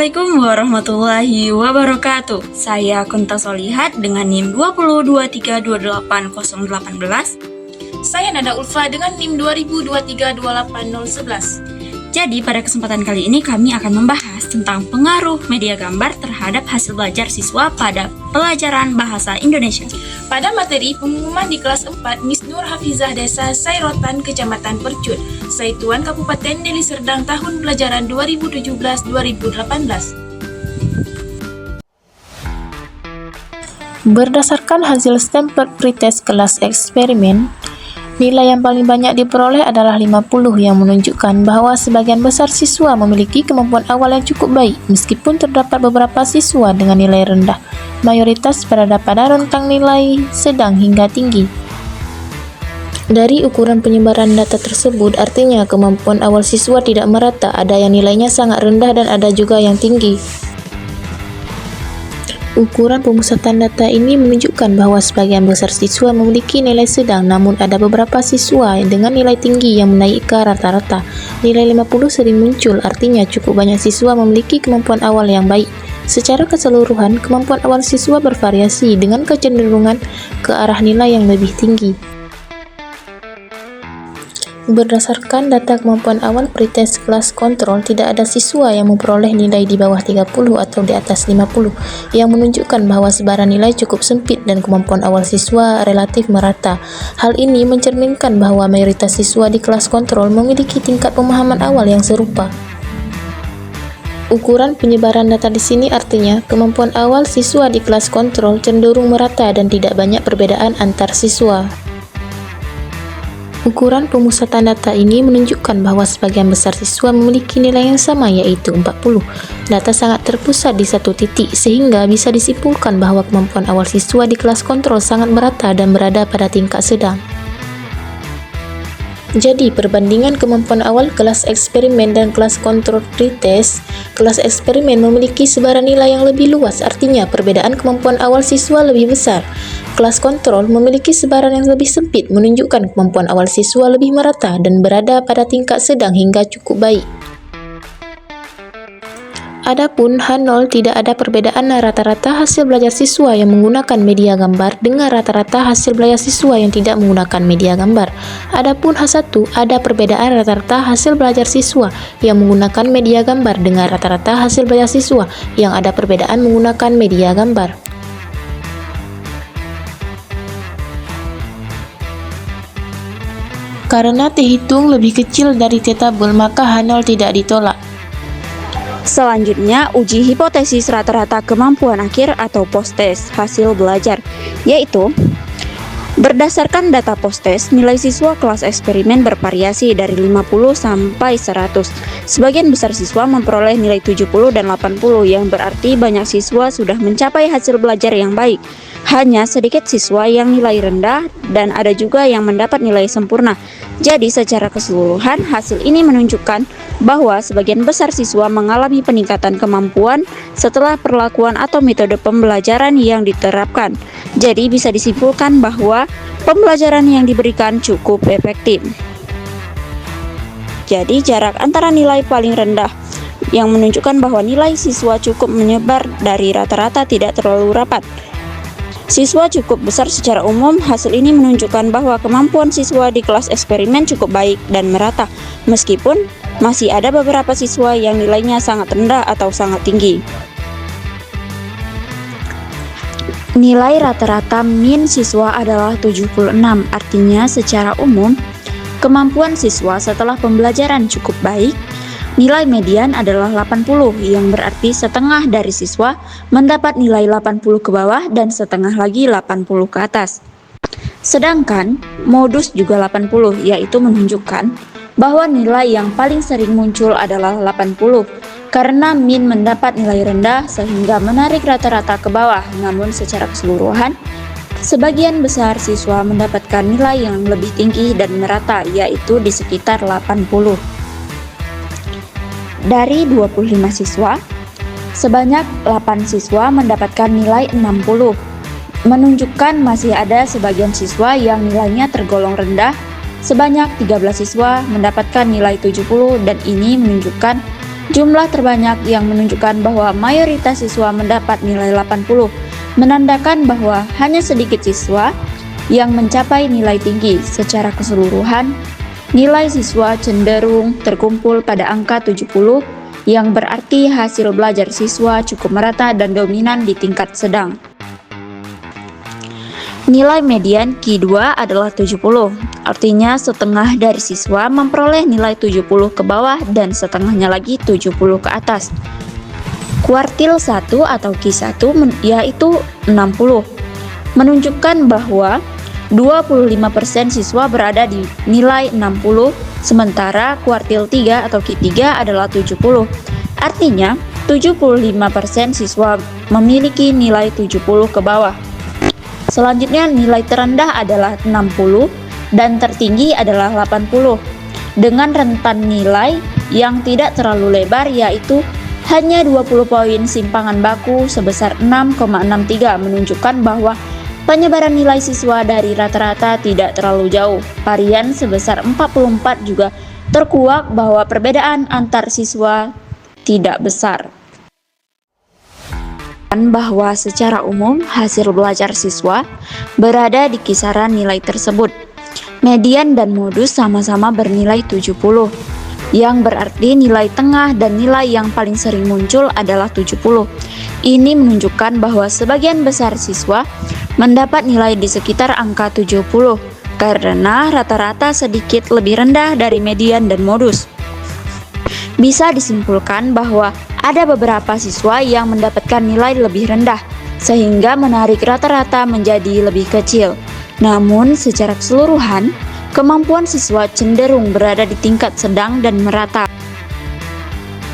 Assalamualaikum warahmatullahi wabarakatuh. Saya Kunta Solihat dengan NIM 202328018. Saya Nada Ulfa dengan NIM 2023280111. Jadi pada kesempatan kali ini kami akan membahas tentang pengaruh media gambar terhadap hasil belajar siswa pada pelajaran bahasa Indonesia. Pada materi pengumuman di kelas 4, Miss Nur Hafizah Desa Sairotan, Kecamatan Percut, Saituan, Kabupaten Deli Serdang, tahun pelajaran 2017-2018. Berdasarkan hasil stempel pretest kelas eksperimen, nilai yang paling banyak diperoleh adalah 50 yang menunjukkan bahwa sebagian besar siswa memiliki kemampuan awal yang cukup baik meskipun terdapat beberapa siswa dengan nilai rendah. Mayoritas berada pada rentang nilai sedang hingga tinggi. Dari ukuran penyebaran data tersebut, artinya kemampuan awal siswa tidak merata, ada yang nilainya sangat rendah dan ada juga yang tinggi. Ukuran pemusatan data ini menunjukkan bahwa sebagian besar siswa memiliki nilai sedang, namun ada beberapa siswa dengan nilai tinggi yang menaik ke rata-rata. Nilai 50 sering muncul, artinya cukup banyak siswa memiliki kemampuan awal yang baik. Secara keseluruhan, kemampuan awal siswa bervariasi dengan kecenderungan ke arah nilai yang lebih tinggi. Berdasarkan data kemampuan awal pretest kelas kontrol, tidak ada siswa yang memperoleh nilai di bawah 30 atau di atas 50, yang menunjukkan bahwa sebaran nilai cukup sempit dan kemampuan awal siswa relatif merata. Hal ini mencerminkan bahwa mayoritas siswa di kelas kontrol memiliki tingkat pemahaman awal yang serupa. Ukuran penyebaran data di sini artinya kemampuan awal siswa di kelas kontrol cenderung merata dan tidak banyak perbedaan antar siswa. Ukuran pemusatan data ini menunjukkan bahwa sebagian besar siswa memiliki nilai yang sama, yaitu 40. Data sangat terpusat di satu titik, sehingga bisa disimpulkan bahwa kemampuan awal siswa di kelas kontrol sangat merata dan berada pada tingkat sedang. Jadi, perbandingan kemampuan awal kelas eksperimen dan kelas kontrol pretest, kelas eksperimen memiliki sebaran nilai yang lebih luas, artinya perbedaan kemampuan awal siswa lebih besar. Kelas kontrol memiliki sebaran yang lebih sempit, menunjukkan kemampuan awal siswa lebih merata dan berada pada tingkat sedang hingga cukup baik. Adapun H0 tidak ada perbedaan rata-rata hasil belajar siswa yang menggunakan media gambar dengan rata-rata hasil belajar siswa yang tidak menggunakan media gambar. Adapun H1 ada perbedaan rata-rata hasil belajar siswa yang menggunakan media gambar dengan rata-rata hasil belajar siswa yang ada perbedaan menggunakan media gambar. Karena T hitung lebih kecil dari T tabel, maka H0 tidak ditolak. Selanjutnya, uji hipotesis rata-rata kemampuan akhir atau post-test hasil belajar, yaitu berdasarkan data post-test, nilai siswa kelas eksperimen bervariasi dari 50 sampai 100. Sebagian besar siswa memperoleh nilai 70 dan 80, yang berarti banyak siswa sudah mencapai hasil belajar yang baik. Hanya sedikit siswa yang nilai rendah dan ada juga yang mendapat nilai sempurna. Jadi secara keseluruhan, hasil ini menunjukkan bahwa sebagian besar siswa mengalami peningkatan kemampuan setelah perlakuan atau metode pembelajaran yang diterapkan. Jadi bisa disimpulkan bahwa pembelajaran yang diberikan cukup efektif. Jadi jarak antara nilai paling rendah yang menunjukkan bahwa nilai siswa cukup menyebar dari rata-rata tidak terlalu rapat. Siswa cukup besar secara umum. Hasil ini menunjukkan bahwa kemampuan siswa di kelas eksperimen cukup baik dan merata, meskipun masih ada beberapa siswa yang nilainya sangat rendah atau sangat tinggi. Nilai rata-rata min siswa adalah 76, artinya secara umum kemampuan siswa setelah pembelajaran cukup baik. Nilai median adalah 80, yang berarti setengah dari siswa mendapat nilai 80 ke bawah dan setengah lagi 80 ke atas. Sedangkan modus juga 80, yaitu menunjukkan bahwa nilai yang paling sering muncul adalah 80, karena min mendapat nilai rendah sehingga menarik rata-rata ke bawah. Namun secara keseluruhan, sebagian besar siswa mendapatkan nilai yang lebih tinggi dan merata, yaitu di sekitar 80. Dari 25 siswa, sebanyak 8 siswa mendapatkan nilai 60, menunjukkan masih ada sebagian siswa yang nilainya tergolong rendah. Sebanyak 13 siswa mendapatkan nilai 70 dan ini menunjukkan Jumlah terbanyak yang menunjukkan bahwa mayoritas siswa mendapat nilai 80, menandakan bahwa hanya sedikit siswa yang mencapai nilai tinggi. Secara keseluruhan, nilai siswa cenderung terkumpul pada angka 70, yang berarti hasil belajar siswa cukup merata dan dominan di tingkat sedang. Nilai median Q2 adalah 70, artinya setengah dari siswa memperoleh nilai 70 ke bawah dan setengahnya lagi 70 ke atas. Kuartil 1 atau Q1 yaitu 60, menunjukkan bahwa 25% siswa berada di nilai 60, sementara kuartil 3 atau Q3 adalah 70. Artinya, 75% siswa memiliki nilai 70 ke bawah. Selanjutnya, nilai terendah adalah 60 dan tertinggi adalah 80, dengan rentan nilai yang tidak terlalu lebar, yaitu hanya 20 poin simpangan baku sebesar 6,63, menunjukkan bahwa penyebaran nilai siswa dari rata-rata tidak terlalu jauh. Varian sebesar 44 juga terkuak bahwa perbedaan antar siswa tidak besar. Bahwa secara umum hasil belajar siswa berada di kisaran nilai tersebut. Median dan modus sama-sama bernilai 70, yang berarti nilai tengah dan nilai yang paling sering muncul adalah 70. Ini menunjukkan bahwa sebagian besar siswa mendapat nilai di sekitar angka 70, karena rata-rata sedikit lebih rendah dari median dan modus. Bisa disimpulkan bahwa ada beberapa siswa yang mendapatkan nilai lebih rendah, sehingga menarik rata-rata menjadi lebih kecil. Namun, secara keseluruhan, kemampuan siswa cenderung berada di tingkat sedang dan merata.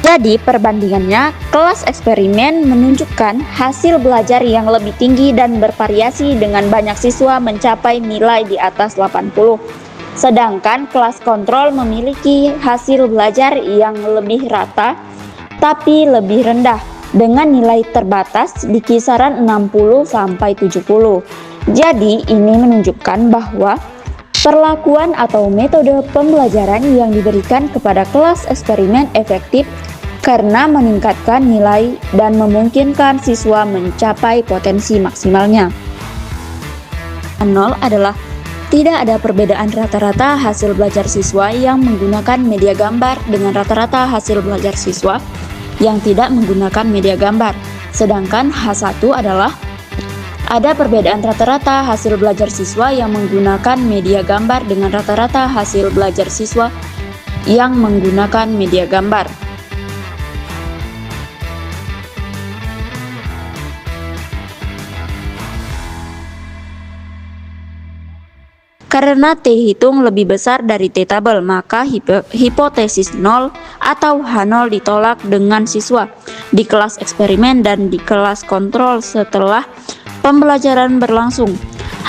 Jadi, perbandingannya, kelas eksperimen menunjukkan hasil belajar yang lebih tinggi dan bervariasi dengan banyak siswa mencapai nilai di atas 80. Sedangkan kelas kontrol memiliki hasil belajar yang lebih rata tapi lebih rendah dengan nilai terbatas di kisaran 60 sampai 70. Jadi, ini menunjukkan bahwa perlakuan atau metode pembelajaran yang diberikan kepada kelas eksperimen efektif karena meningkatkan nilai dan memungkinkan siswa mencapai potensi maksimalnya. 0 adalah tidak ada perbedaan rata-rata hasil belajar siswa yang menggunakan media gambar dengan rata-rata hasil belajar siswa yang tidak menggunakan media gambar. Sedangkan H1 adalah ada perbedaan rata-rata hasil belajar siswa yang menggunakan media gambar dengan rata-rata hasil belajar siswa yang menggunakan media gambar. Karena T hitung lebih besar dari T tabel, maka hipotesis 0 atau H0 ditolak dengan siswa di kelas eksperimen dan di kelas kontrol setelah pembelajaran berlangsung.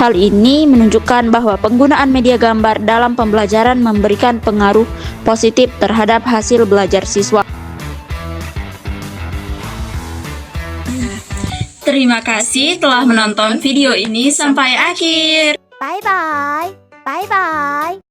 Hal ini menunjukkan bahwa penggunaan media gambar dalam pembelajaran memberikan pengaruh positif terhadap hasil belajar siswa. Terima kasih telah menonton video ini sampai akhir. Bye bye. Bye bye.